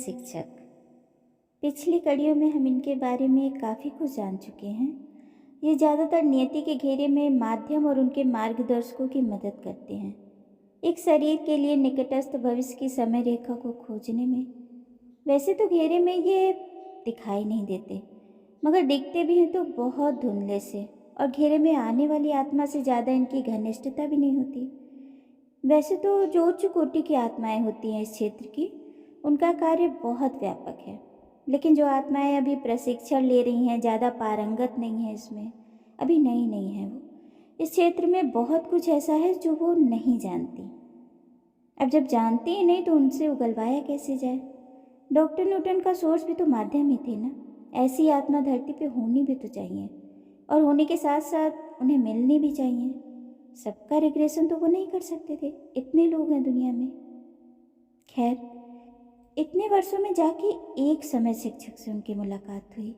शिक्षक। पिछली कड़ियों में हम इनके बारे में काफ़ी कुछ जान चुके हैं। ये ज़्यादातर नियति के घेरे में माध्यम और उनके मार्गदर्शकों की मदद करते हैं, एक शरीर के लिए निकटस्थ भविष्य की समय रेखा को खोजने में। वैसे तो घेरे में ये दिखाई नहीं देते, मगर दिखते भी हैं तो बहुत धुंधले से, और घेरे में आने वाली आत्मा से ज़्यादा इनकी घनिष्ठता भी नहीं होती। वैसे तो जो उच्च कोटि की आत्माएं होती हैं इस क्षेत्र की, उनका कार्य बहुत व्यापक है। लेकिन जो आत्माएं अभी प्रशिक्षण ले रही हैं, ज़्यादा पारंगत नहीं है इसमें, अभी नई नहीं है वो, इस क्षेत्र में बहुत कुछ ऐसा है जो वो नहीं जानती। अब जब जानती ही नहीं तो उनसे उगलवाया कैसे जाए। डॉक्टर न्यूटन का सोर्स भी तो माध्यम ही थे ना। ऐसी आत्मा धरती पे होनी भी तो चाहिए, और होने के साथ साथ उन्हें मिलनी भी चाहिए। सबका रिग्रेशन तो वो नहीं कर सकते थे, इतने लोग हैं दुनिया में। खैर, इतने वर्षों में जाके एक समय शिक्षक से उनकी मुलाकात हुई,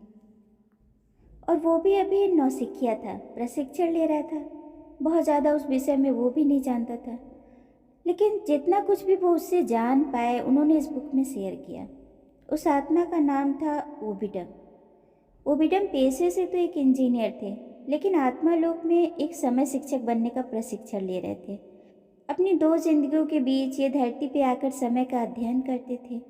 और वो भी अभी नौसिखिया था, प्रशिक्षण ले रहा था। बहुत ज़्यादा उस विषय में वो भी नहीं जानता था, लेकिन जितना कुछ भी वो उससे जान पाए उन्होंने इस बुक में शेयर किया। उस आत्मा का नाम था ओबिडम। ओबिडम पेशे से तो एक इंजीनियर थे, लेकिन आत्मा लोक में एक समय शिक्षक बनने का प्रशिक्षण ले रहे थे। अपनी दो जिंदगियों के बीच ये धरती पे आकर समय का अध्ययन करते थे।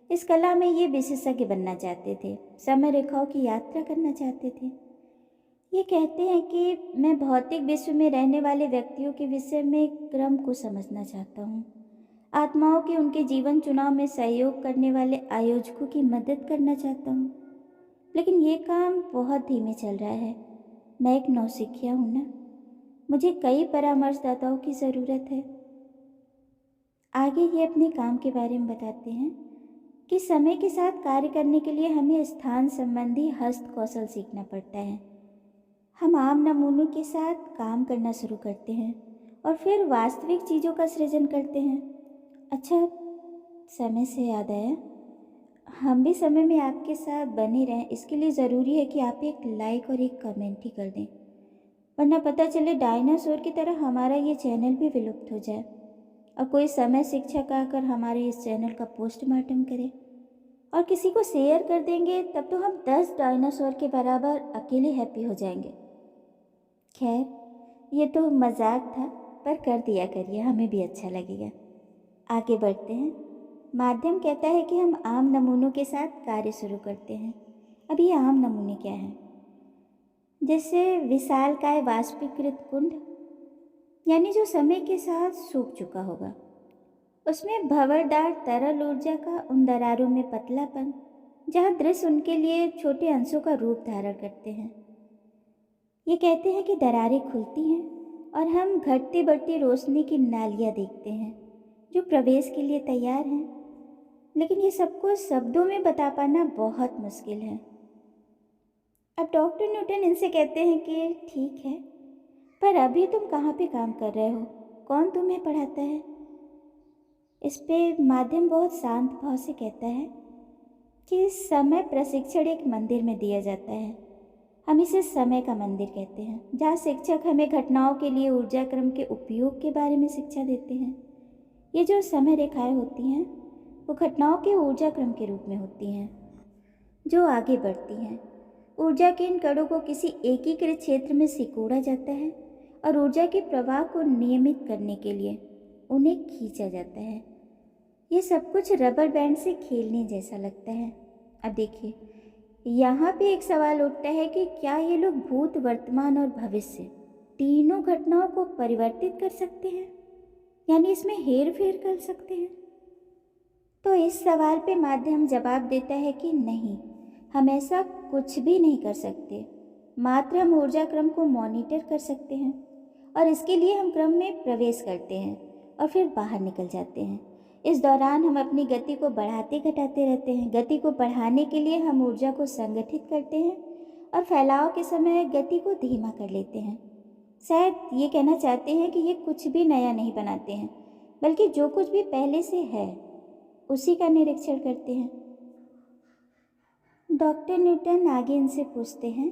इस कला में ये विशेषज्ञ बनना चाहते थे, समय रेखाओं की यात्रा करना चाहते थे। ये कहते हैं कि मैं भौतिक विश्व में रहने वाले व्यक्तियों के विषय में क्रम को समझना चाहता हूँ। आत्माओं के उनके जीवन चुनाव में सहयोग करने वाले आयोजकों की मदद करना चाहता हूँ। लेकिन ये काम बहुत धीमे चल रहा है। मैं एक नौसिखिया हूँ ना, मुझे कई परामर्शदाताओं की ज़रूरत है। आगे ये अपने काम के बारे में बताते हैं कि समय के साथ कार्य करने के लिए हमें स्थान संबंधी हस्त कौशल सीखना पड़ता है। हम आम नमूनों के साथ काम करना शुरू करते हैं और फिर वास्तविक चीज़ों का सृजन करते हैं। अच्छा, समय से याद आया, हम भी समय में आपके साथ बने रहें, इसके लिए ज़रूरी है कि आप एक लाइक और एक कमेंट ही कर दें, वरना पता चले डायनासोर की तरह हमारा ये चैनल भी विलुप्त हो जाए और कोई समय शिक्षक आकर हमारे इस चैनल का पोस्टमार्टम करे। और किसी को शेयर कर देंगे तब तो हम 10 डायनासोर के बराबर अकेले हैप्पी हो जाएंगे। खैर, ये तो मजाक था, पर कर दिया करिए, हमें भी अच्छा लगेगा। आगे बढ़ते हैं। माध्यम कहता है कि हम आम नमूनों के साथ कार्य शुरू करते हैं। अब ये आम नमूने क्या हैं? जैसे विशालकाय वाष्पीकृत कुंड, यानी जो समय के साथ सूख चुका होगा, उसमें भंवरदार तरल ऊर्जा का उन दरारों में पतलापन, जहाँ दृश्य उनके लिए छोटे अंशों का रूप धारण करते हैं। ये कहते हैं कि दरारें खुलती हैं और हम घटती बढ़ती रोशनी की नालियाँ देखते हैं जो प्रवेश के लिए तैयार हैं। लेकिन ये सबको शब्दों में बता पाना बहुत मुश्किल है। अब डॉक्टर न्यूटन इनसे कहते हैं कि ठीक है, पर अभी तुम कहाँ पे काम कर रहे हो, कौन तुम्हें पढ़ाता है? इस पे माध्यम बहुत शांत भाव से कहता है कि समय प्रशिक्षण एक मंदिर में दिया जाता है। हम इसे समय का मंदिर कहते हैं, जहाँ शिक्षक हमें घटनाओं के लिए ऊर्जा क्रम के उपयोग के बारे में शिक्षा देते हैं। ये जो समय रेखाएं होती हैं वो घटनाओं के ऊर्जा क्रम के रूप में होती हैं जो आगे बढ़ती हैं। ऊर्जा के इन कणों को किसी एकीकृत क्षेत्र में सिकोड़ा जाता है और ऊर्जा के प्रवाह को नियमित करने के लिए उन्हें खींचा जाता है। ये सब कुछ रबर बैंड से खेलने जैसा लगता है। अब देखिए, यहाँ पे एक सवाल उठता है कि क्या ये लोग भूत, वर्तमान और भविष्य तीनों घटनाओं को परिवर्तित कर सकते हैं, यानी इसमें हेर फेर कर सकते हैं? तो इस सवाल पे माध्यम जवाब देता है कि नहीं, हम ऐसा कुछ भी नहीं कर सकते। मात्र हम ऊर्जा क्रम को मॉनिटर कर सकते हैं, और इसके लिए हम क्रम में प्रवेश करते हैं और फिर बाहर निकल जाते हैं। इस दौरान हम अपनी गति को बढ़ाते घटाते रहते हैं। गति को बढ़ाने के लिए हम ऊर्जा को संगठित करते हैं और फैलाव के समय गति को धीमा कर लेते हैं। शायद ये कहना चाहते हैं कि ये कुछ भी नया नहीं बनाते हैं, बल्कि जो कुछ भी पहले से है उसी का निरीक्षण करते हैं। डॉक्टर न्यूटन आगे इनसे पूछते हैं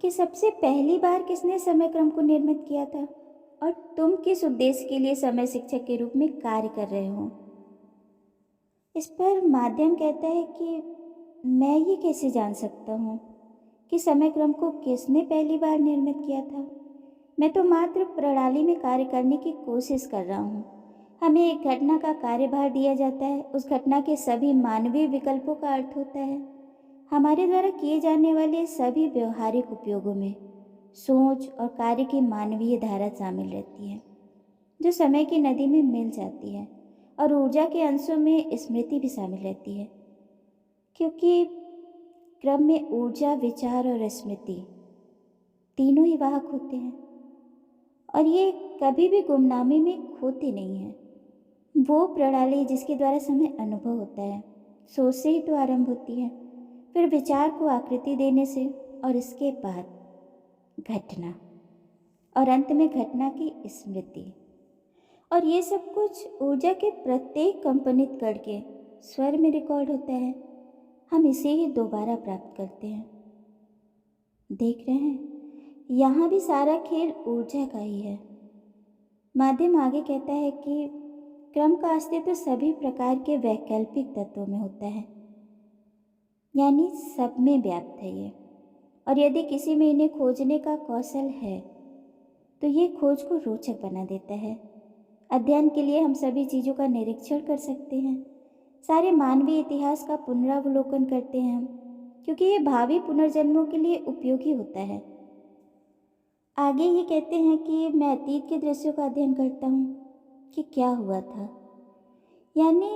कि सबसे पहली बार किसने समय क्रम को निर्मित किया था और तुम किस उद्देश्य के लिए समय शिक्षक के रूप में कार्य कर रहे हो? इस पर माध्यम कहता है कि मैं ये कैसे जान सकता हूँ कि समय क्रम को किसने पहली बार निर्मित किया था। मैं तो मात्र प्रणाली में कार्य करने की कोशिश कर रहा हूँ। हमें एक घटना का कार्यभार दिया जाता है, उस घटना के सभी मानवीय विकल्पों का अर्थ होता है। हमारे द्वारा किए जाने वाले सभी व्यवहारिक उपयोगों में सोच और कार्य की मानवीय धारा शामिल रहती है, जो समय की नदी में मिल जाती है, और ऊर्जा के अंशों में स्मृति भी शामिल रहती है, क्योंकि क्रम में ऊर्जा, विचार और स्मृति तीनों ही वाहक होते हैं, और ये कभी भी गुमनामी में खोते नहीं हैं। वो प्रणाली जिसके द्वारा समय अनुभव होता है, सोच से ही तो आरंभ होती है, फिर विचार को आकृति देने से, और इसके बाद घटना, और अंत में घटना की स्मृति। और ये सब कुछ ऊर्जा के प्रत्येक कंपनित कण के स्वर में रिकॉर्ड होता है। हम इसे ही दोबारा प्राप्त करते हैं। देख रहे हैं, यहाँ भी सारा खेल ऊर्जा का ही है। माध्यम आगे कहता है कि क्रम का अस्तित्व सभी प्रकार के वैकल्पिक तत्वों में होता है, यानी सब में व्याप्त है ये। और यदि किसी में इन्हें खोजने का कौशल है तो ये खोज को रोचक बना देता है। अध्ययन के लिए हम सभी चीज़ों का निरीक्षण कर सकते हैं, सारे मानवीय इतिहास का पुनरावलोकन करते हैं हम, क्योंकि ये भावी पुनर्जन्मों के लिए उपयोगी होता है। आगे ये कहते हैं कि मैं अतीत के दृश्यों का अध्ययन करता हूँ कि क्या हुआ था, यानी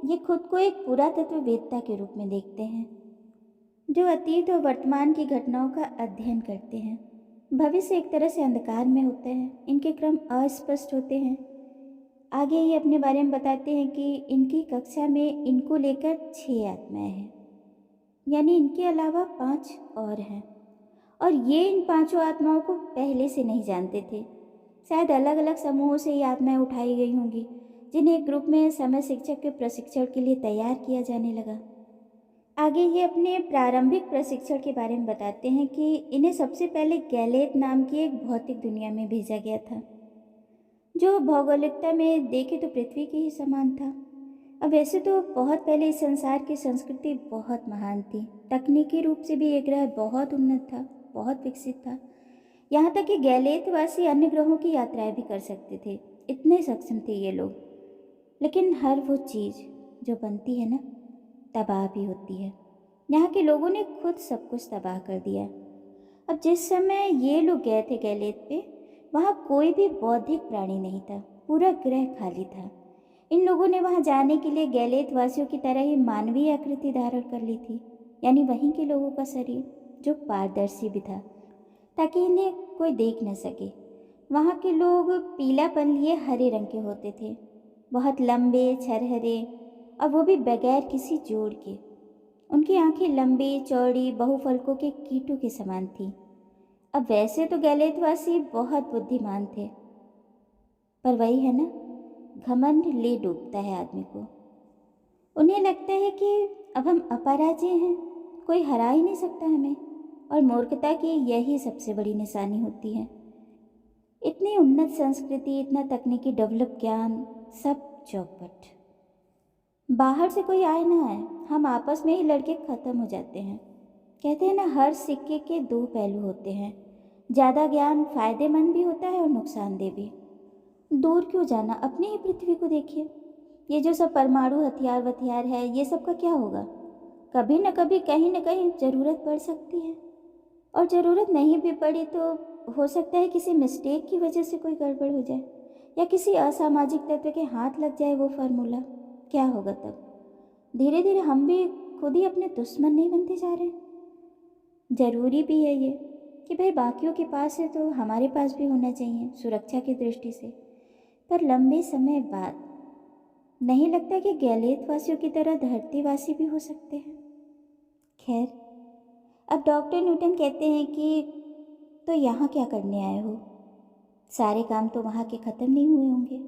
ये खुद को एक पुरातत्ववेत्ता के रूप में देखते हैं, जो अतीत और वर्तमान की घटनाओं का अध्ययन करते हैं। भविष्य एक तरह से अंधकार में होता है, इनके क्रम अस्पष्ट होते हैं। आगे ये अपने बारे में बताते हैं कि इनकी कक्षा में इनको लेकर 6 आत्माएं हैं, यानी इनके अलावा 5 और हैं, और ये इन 5 आत्माओं को पहले से नहीं जानते थे। शायद अलग अलग समूहों से ये आत्माएं उठाई गई होंगी, जिन्हें एक ग्रुप में समय शिक्षक के प्रशिक्षण के लिए तैयार किया जाने लगा। आगे ये अपने प्रारंभिक प्रशिक्षण के बारे में बताते हैं कि इन्हें सबसे पहले गैलेत नाम की एक भौतिक दुनिया में भेजा गया था, जो भौगोलिकता में देखे तो पृथ्वी के ही समान था। अब वैसे तो बहुत पहले इस संसार की संस्कृति बहुत महान थी, तकनीकी रूप से भी ये ग्रह बहुत उन्नत था, बहुत विकसित था। यहाँ तक कि गैलेतवासी अन्य ग्रहों की यात्राएं भी कर सकते थे, इतने सक्षम थे ये लोग। लेकिन हर वो चीज़ जो बनती है ना, तबाह भी होती है। यहाँ के लोगों ने खुद सब कुछ तबाह कर दिया। अब जिस समय ये लोग गए थे गैलेत पे, वहाँ कोई भी बौद्धिक प्राणी नहीं था, पूरा ग्रह खाली था। इन लोगों ने वहाँ जाने के लिए गैलेत वासियों की तरह ही मानवीय आकृति धारण कर ली थी, यानी वहीं के लोगों का शरीर, जो पारदर्शी भी था ताकि इन्हें कोई देख न सके। वहाँ के लोग पीलापन लिए हरे रंग के होते थे, बहुत लंबे, छरहरे, और वो भी बगैर किसी जोड़ के। उनकी आंखें लंबी, चौड़ी, बहुफलकों के कीटों के समान थी। अब वैसे तो गैलेतवासी बहुत बुद्धिमान थे, पर वही है ना, घमंड ले डूबता है आदमी को। उन्हें लगता है कि अब हम अपराजय हैं, कोई हरा ही नहीं सकता हमें, और मूर्खता की यही सबसे बड़ी निशानी होती है। इतनी उन्नत संस्कृति, इतना तकनीकी डेवलप ज्ञान, सब चौपट। बाहर से कोई आए ना आए, हम आपस में ही लड़के ख़त्म हो जाते हैं। कहते हैं ना, हर सिक्के के 2 पहलू होते हैं। ज़्यादा ज्ञान फ़ायदेमंद भी होता है और नुकसानदेह भी। दूर क्यों जाना, अपनी ही पृथ्वी को देखिए। ये जो सब परमाणु हथियार है, ये सब का क्या होगा? कभी न कभी, कहीं न कहीं ज़रूरत पड़ सकती है, और ज़रूरत नहीं भी पड़ी तो हो सकता है किसी मिस्टेक की वजह से कोई गड़बड़ हो जाए, या किसी असामाजिक तत्व के हाथ लग जाए वो फार्मूला। क्या होगा तब? धीरे धीरे हम भी खुद ही अपने दुश्मन नहीं बनते जा रहे हैं। ज़रूरी भी है ये कि भाई बाकियों के पास है तो हमारे पास भी होना चाहिए, सुरक्षा की दृष्टि से। पर लंबे समय बाद नहीं लगता कि गैलेतवासियों की तरह धरतीवासी भी हो सकते हैं। खैर, अब डॉक्टर न्यूटन कहते हैं कि तो यहाँ क्या करने आए हो? सारे काम तो वहाँ के ख़त्म नहीं हुए होंगे।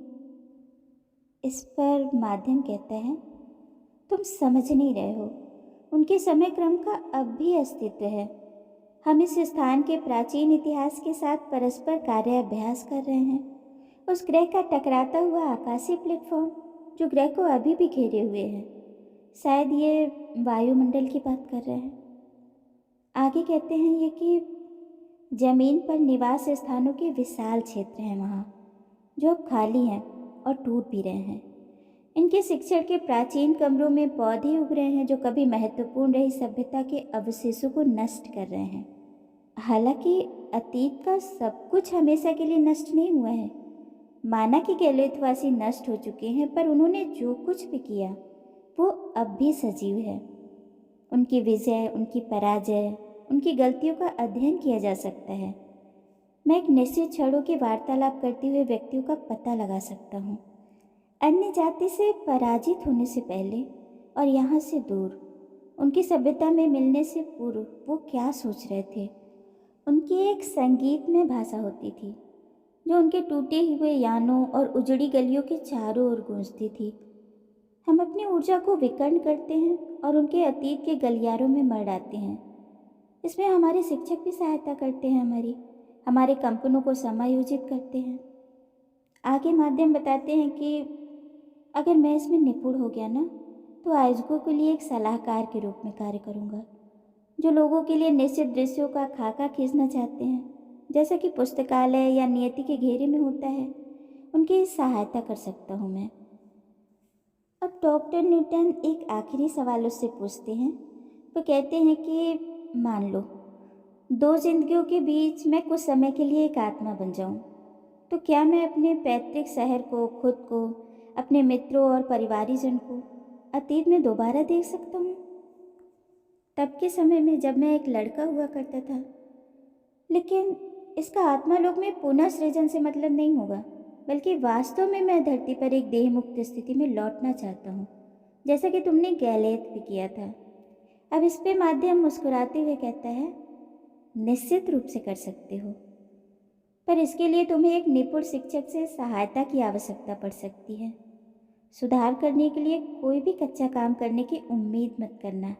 इस पर माध्यम कहता है, तुम समझ नहीं रहे हो, उनके समय क्रम का अब भी अस्तित्व है। हम इस स्थान के प्राचीन इतिहास के साथ परस्पर कार्याभ्यास कर रहे हैं। उस ग्रह का टकराता हुआ आकाशीय प्लेटफॉर्म, जो ग्रह को अभी भी घेरे हुए है, शायद ये वायुमंडल की बात कर रहे हैं। आगे कहते हैं ये कि जमीन पर निवास स्थानों के विशाल क्षेत्र हैं वहाँ, जो अब खाली हैं और टूट भी रहे हैं। इनके शिक्षण के प्राचीन कमरों में पौधे उग रहे हैं जो कभी महत्वपूर्ण रही सभ्यता के अवशेषों को नष्ट कर रहे हैं। हालांकि अतीत का सब कुछ हमेशा के लिए नष्ट नहीं हुआ है। माना कि गैलेतवासी नष्ट हो चुके हैं, पर उन्होंने जो कुछ भी किया वो अब भी सजीव है। उनकी विजय, उनकी पराजय, उनकी गलतियों का अध्ययन किया जा सकता है। मैं एक निश्चित क्षणों की वार्तालाप करते हुए व्यक्तियों का पता लगा सकता हूँ, अन्य जाति से पराजित होने से पहले और यहाँ से दूर, उनकी सभ्यता में मिलने से पूर्व वो क्या सोच रहे थे। उनकी एक संगीत में भाषा होती थी जो उनके टूटे हुए यानों और उजड़ी गलियों के चारों ओर गूंजती थी। हम अपनी ऊर्जा को विकर्ण करते हैं और उनके अतीत के गलियारों में मर डालते हैं। इसमें हमारे शिक्षक भी सहायता करते हैं, हमारे कंपनों को समायोजित करते हैं। आगे माध्यम बताते हैं कि अगर मैं इसमें निपुण हो गया ना, तो आयोजकों के लिए एक सलाहकार के रूप में कार्य करूँगा, जो लोगों के लिए निश्चित दृश्यों का खाका खींचना चाहते हैं, जैसा कि पुस्तकालय या नियति के घेरे में होता है। उनकी सहायता कर सकता हूँ मैं। अब डॉक्टर न्यूटन एक आखिरी सवाल उससे पूछते हैं। वो कहते हैं कि मान लो दो जिंदगियों के बीच मैं कुछ समय के लिए एक आत्मा बन जाऊं, तो क्या मैं अपने पैतृक शहर को, खुद को, अपने मित्रों और परिवारीजन को अतीत में दोबारा देख सकता हूँ? तब के समय में जब मैं एक लड़का हुआ करता था। लेकिन इसका आत्मा लोक में पुनः सृजन से मतलब नहीं होगा, बल्कि वास्तव में मैं धरती पर एक देह मुक्त स्थिति में लौटना चाहता हूँ, जैसा कि तुमने गैलेत भी किया था। अब इस पे माध्यम मुस्कुराते हुए कहता है, निश्चित रूप से कर सकते हो, पर इसके लिए तुम्हें एक निपुण शिक्षक से सहायता की आवश्यकता पड़ सकती है। सुधार करने के लिए कोई भी कच्चा काम करने की उम्मीद मत करना।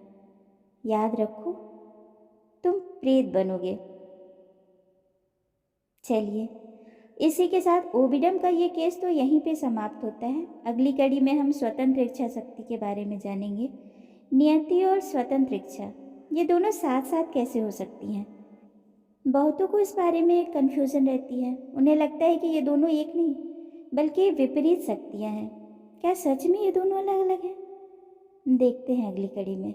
याद रखो, तुम प्रेत बनोगे। चलिए, इसी के साथ ओविडम का ये केस तो यहीं पे समाप्त होता है। अगली कड़ी में हम स्वतंत्र इच्छा शक्ति के बारे में जानेंगे। नियति और स्वतंत्र इच्छा, ये दोनों साथ साथ कैसे हो सकती हैं? बहुतों को इस बारे में कन्फ्यूज़न रहती है। उन्हें लगता है कि ये दोनों एक नहीं, बल्कि विपरीत शक्तियाँ हैं। क्या सच में ये दोनों अलग अलग हैं? देखते हैं अगली कड़ी में।